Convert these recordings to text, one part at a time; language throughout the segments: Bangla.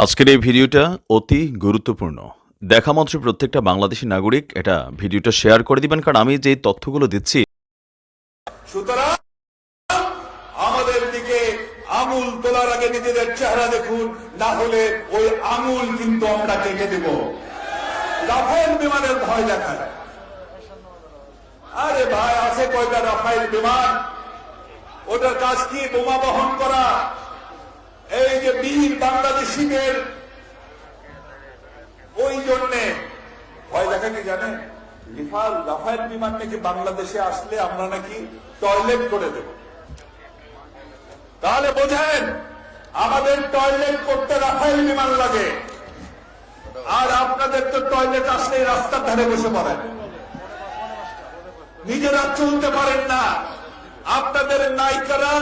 আজকের এই ভিডিওটা অতি গুরুত্বপূর্ণ। দেখা মাত্র প্রত্যেকটা বাংলাদেশী নাগরিক এটা ভিডিওটা শেয়ার করে দিবেন, কারণ আমি যে তথ্যগুলো দিচ্ছি। সুতরাং আমাদের দিকে আঙুল তোলার আগে নিজেদের চেহারা দেখুন, না হলে ওই আঙুল কিন্তু আমরা কেটে দেব। রাফায়েল বিমানের ভয় দেখায়। আরে ভাই, আছে কয়টা রাফায়েল বিমান? ওটার কাজ কি? বোমা বহন করা। এই যে বীর বাংলাদেশিদের ওই জন্যে ভয় দেখা কি জানেন? রাফায়েল বিমান নাকি বাংলাদেশে আসলে আমরা নাকি টয়লেট করে দেব। তাহলে বোঝেন, আমাদের টয়লেট করতে রাফায়েল বিমান লাগে, আর আপনাদের তো টয়লেট আসলে রাস্তার ধারে বসে পড়েন, নিজেরা চলতে পারেন না। আপনাদের নায়িকারা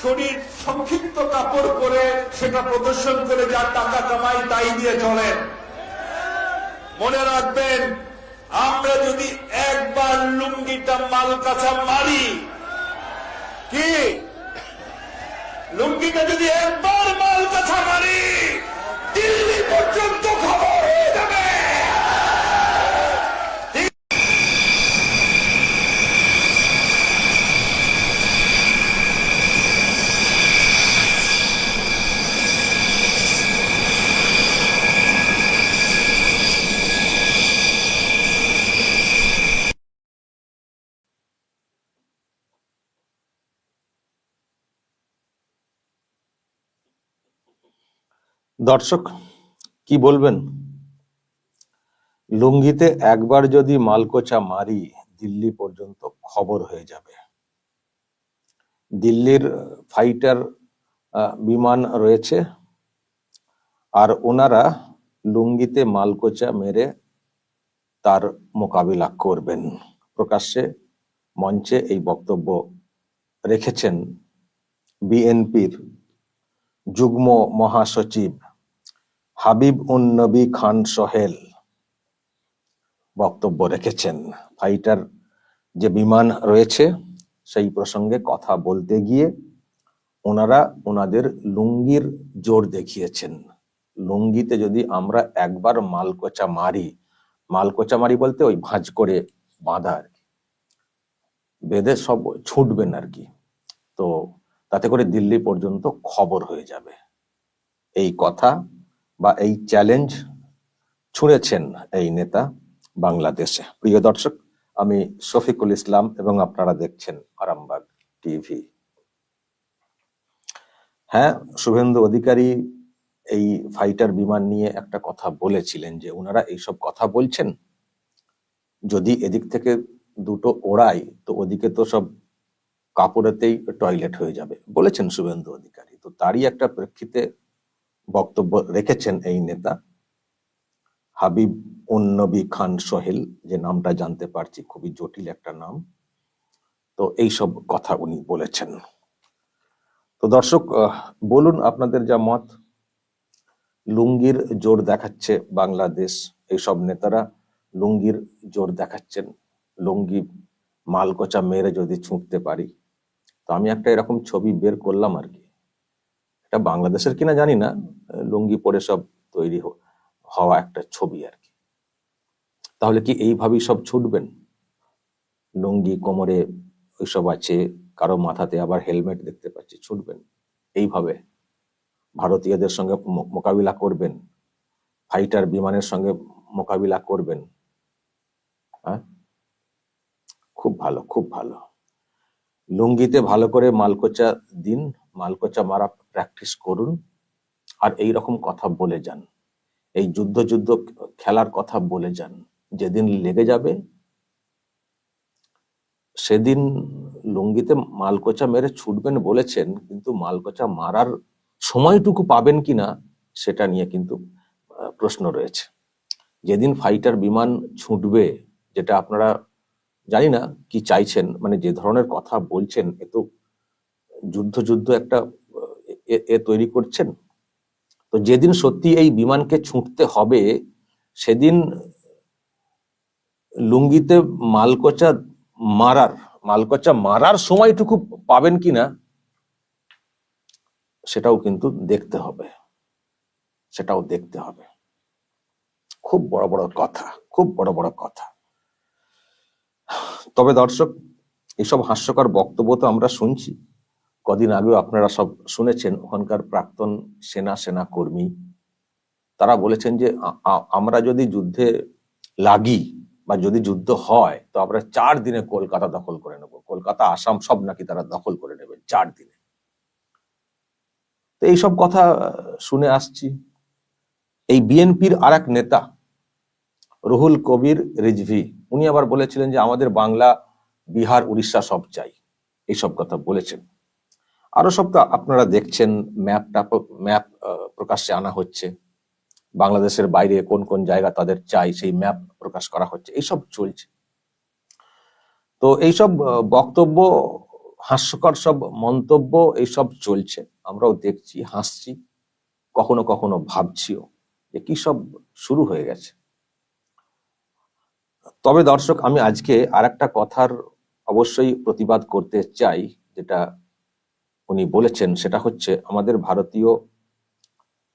শরীর সংক্ষিপ্ত কাপড় পরে সেটা প্রদর্শন করে যা টাকা কামাই তাই দিয়ে চলেন। মনে রাখবেন, আমরা যদি একবার লুঙ্গিটা মালকাছা মারি, কি লুঙ্গিটা যদি একবার মালকাছা মারি, দিল্লি পর্যন্ত খবর হয়ে যাবে। দর্শক কি বলবেন? লুঙ্গিতে একবার যদি মালকোচা মারি, দিল্লি পর্যন্ত খবর হয়ে যাবে। দিল্লির ফাইটার বিমান রয়েছে, আর ওনারা লুঙ্গিতে মালকোচা মেরে তার মোকাবিলা করবেন। প্রকাশ্যে মঞ্চে এই বক্তব্য রেখেছেন বিএনপির যুগ্ম মহাসচিব হাবিব উন নবী খান সোহেল। বক্তব্য রেখেছেন ফাইটার যে বিমান রয়েছে সেই প্রসঙ্গে কথা বলতে গিয়ে ওনারা ওনাদের লুঙ্গির জোর দেখিয়েছেন। লুঙ্গিতে যদি আমরা একবার মালকোচা মারি বলতে ওই ভাঁজ করে বাঁধা আর কি, বেঁধে সব ছুটবেন আর কি, তো তাতে করে দিল্লি পর্যন্ত খবর হয়ে যাবে। এই কথা বা এই চ্যালেঞ্জ ছুঁড়েছেন এই নেতা বাংলাদেশে। প্রিয় দর্শক, আমি শফিকুল ইসলাম এবং আপনারা দেখছেন আরামবাগ টিভি। হ্যাঁ, শুভেন্দু অধিকারী এই ফাইটার বিমান নিয়ে একটা কথা বলেছিলেন যে ওনারা এইসব কথা বলছেন, যদি এদিক থেকে দুটো ওড়াই তো ওদিকে তো সব কাপড়েতেই টয়লেট হয়ে যাবে বলেছেন শুভেন্দু অধিকারী। তো তারই একটা প্রেক্ষিতে বক্তব্য রেখেছেন এই নেতা হাবিব উন নবী খান সোহেল, যে নামটা জানতে পারছি খুবই জটিল একটা নাম। তো এইসব কথা উনি বলেছেন। তো দর্শক বলুন আপনাদের যা মত। লুঙ্গির জোর দেখাচ্ছে বাংলাদেশ, এইসব নেতারা লুঙ্গির জোর দেখাচ্ছেন। লুঙ্গি মালকোচা মেরে যদি ছুঁটতে পারি, তো আমি একটা এরকম ছবি বের করলাম আর কি। এটা বাংলাদেশের কিনা জানি না, লুঙ্গি পরে সব তৈরি হওয়া একটা ছবি আর কি। তাহলে কি এইভাবেই সব ছুটবেন? লুঙ্গি কোমরে ওইসব আছে, কারো মাথাতে আবার হেলমেট দেখতে পাচ্ছি, ছুটবেন এইভাবে? ভারতীয়দের সঙ্গে মোকাবিলা করবেন? ফাইটার বিমানের সঙ্গে মোকাবিলা করবেন? হ্যাঁ, খুব ভালো, খুব ভালো। লুঙ্গিতে ভালো করে মালকোচা দিন, মালকোচা মারা প্র্যাকটিস করুন, আর এই রকম কথা বলে যান, এই যুদ্ধ খেলার কথা বলে যান। যেদিন লেগে যাবে সেদিন লুঙ্গিতে মালকোচা মেরে ছুটবেন বলেছেন, কিন্তু মালকোচা মারার সময়টুকু পাবেন কিনা সেটা নিয়ে কিন্তু প্রশ্ন রয়েছে। যেদিন ফাইটার বিমান ছুটবে, যেটা আপনারা জানি না কি চাইছেন, মানে যে ধরনের কথা বলছেন, এ তো যুদ্ধ একটা তৈরি করছেন। তো যেদিন সত্যি এই বিমানকে ছুটতে হবে সেদিন লুঙ্গিতে মালকোচা মারার সময়টুকু পাবেন কিনা সেটাও কিন্তু দেখতে হবে। সেটাও দেখতে হবে। খুব বড় বড় কথা, খুব বড় বড় কথা। তবে দর্শক, এইসব হাস্যকর বক্তব্য তো আমরা শুনছি। কদিন আগেও আপনারা সব শুনেছেন ওখানকার প্রাক্তন সেনা কর্মী তারা বলেছেন যে আমরা যদি যুদ্ধে লাগি বা যদি যুদ্ধ হয় তো আমরা 4 দিনে কলকাতা দখল করে নেব, কলকাতা আসাম সব নাকি তারা দখল করে নেবে 4 দিনে। তো এইসব কথা শুনে আসছি। এই বিএনপির আর এক নেতা রুহুল কবির রিজভী, উনি আবার বলেছিলেন যে আমাদের বাংলা, বিহার, উড়িষ্যা সব চাই, এইসব কথা বলেছেন। আরো সব তো আপনারা দেখছেন, ম্যাপ প্রকাশ্যে আনা হচ্ছে, বাংলাদেশের বাইরে কোন কোন জায়গা তাদের চাই সেই ম্যাপ প্রকাশ করা হচ্ছে, এইসব চলছে। তো এইসব বক্তব্য, হাস্যকর সব মন্তব্য এইসব চলছে, আমরাও দেখছি, হাসছি, কখনো কখনো ভাবছিও যে কি সব শুরু হয়ে গেছে। তবে দর্শক, আমি আজকে আর একটা কথার অবশ্যই প্রতিবাদ করতে চাই, যেটা উনি বলেছেন, সেটা হচ্ছে আমাদের ভারতীয়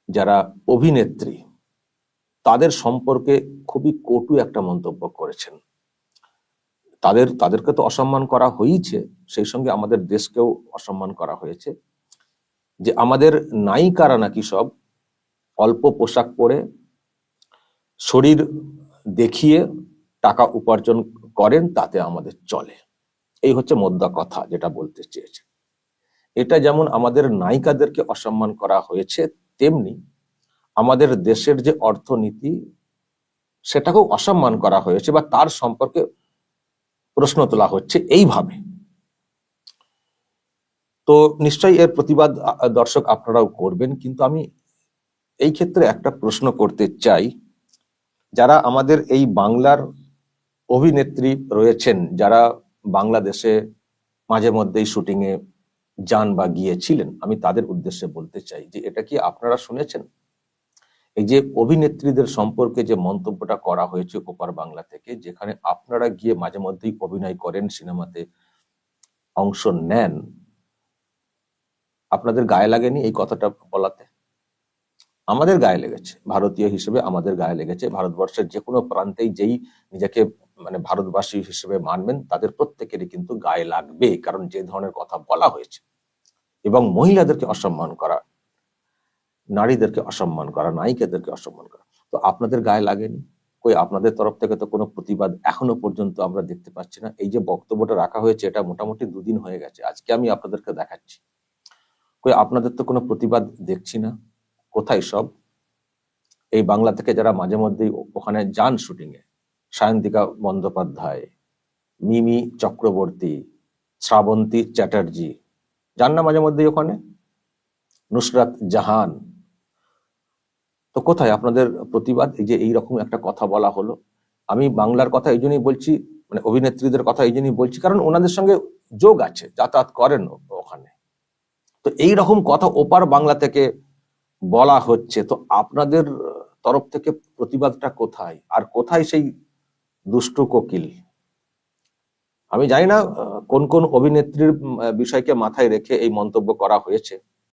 যারা অভিনেত্রী তাদের সম্পর্কে খুবই কটু একটা মন্তব্য করেছেন। তাদেরকে তো অসম্মান করা হয়েছে, সেই সঙ্গে আমাদের দেশকেও অসম্মান করা হয়েছে, যে আমাদের নায়িকারা নাকি সব অল্প পোশাক পরে শরীর দেখিয়ে টাকা উপার্জন করেন, তাতে আমাদের চলে। এই হচ্ছে মোদ্দা কথা যেটা বলতে চেয়েছে। এটা যেমন আমাদের নায়িকাদেরকে অসম্মান করা হয়েছে, তেমনি আমাদের দেশের যে অর্থনীতি সেটাকেও অসম্মান করা হয়েছে বা তার সম্পর্কে প্রশ্ন তোলা হচ্ছে এইভাবে। তো নিশ্চয়ই এর প্রতিবাদ দর্শক আপনারাও করবেন, কিন্তু আমি এই ক্ষেত্রে একটা প্রশ্ন করতে চাই, যারা আমাদের এই বাংলার অভিনেত্রী রয়েছেন, যারা বাংলাদেশে মাঝে মধ্যেই শুটিং এ যান বা গিয়েছিলেন, আমি তাদের উদ্দেশ্যে বলতে চাই যে এটা কি আপনারা শুনেছেন? এই যে অভিনেত্রীদের সম্পর্কে যে মন্তব্যটা করা হয়েছে ওপার বাংলা থেকে, যেখানে আপনারা গিয়ে মাঝে মধ্যেই অভিনয় করেন, সিনেমাতে অংশ নেন, আপনাদের গায়ে লাগেনি এই কথাটা বলাতে? আমাদের গায়ে লেগেছে, ভারতীয় হিসেবে আমাদের গায়ে লেগেছে। ভারতবর্ষের যে কোনো প্রান্তেই যেই নিজেকে মানে ভারতবাসী হিসেবে মানবেন, তাদের প্রত্যেকেরই কিন্তু গায়ে লাগবে, কারণ যে ধরনের কথা বলা হয়েছে এবং মহিলাদেরকে অসম্মান করা, নারীদেরকে অসম্মান করা, নায়িকাদেরকে অসম্মান করা, তো আপনাদের গায়ে লাগেনি? কই আপনাদের তরফ থেকে তো কোনো প্রতিবাদ এখনো পর্যন্ত আমরা দেখতে পাচ্ছি না। এই যে বক্তব্যটা রাখা হয়েছে, এটা মোটামুটি 2 দিন হয়ে গেছে, আজকে আমি আপনাদেরকে দেখাচ্ছি। কই আপনাদের তো কোনো প্রতিবাদ দেখছি না, কোথায় সব? এই বাংলা থেকে যারা মাঝে মধ্যেই ওখানে যান শুটিং এ, সায়ন্তিকা বন্দ্যোপাধ্যায়, মিমি চক্রবর্তী, শ্রাবন্তী চ্যাটার্জি, যান না মাঝে মধ্যেই ওখানে, নুসরাত জাহান, তো কোথায় আপনাদের প্রতিবাদ? এই যে এইরকম একটা কথা বলা হলো, আমি বাংলার কথা এই জন্যই বলছি, মানে অভিনেত্রীদের কথা এই জন্যই বলছি, কারণ ওনাদের সঙ্গে যোগ আছে, যাতায়াত করেন ওখানে। তো এইরকম কথা ওপার বাংলা থেকে বলা হচ্ছে, তো আপনাদের তরফ থেকে প্রতিবাদটা কোথায়? আর কোথায় সেই দুষ্টু কোকিল? আমি জানি না কোন কোন অভিনেত্রীর বিষয়কে মাথায় রেখে এই মন্তব্য করা হয়েছে,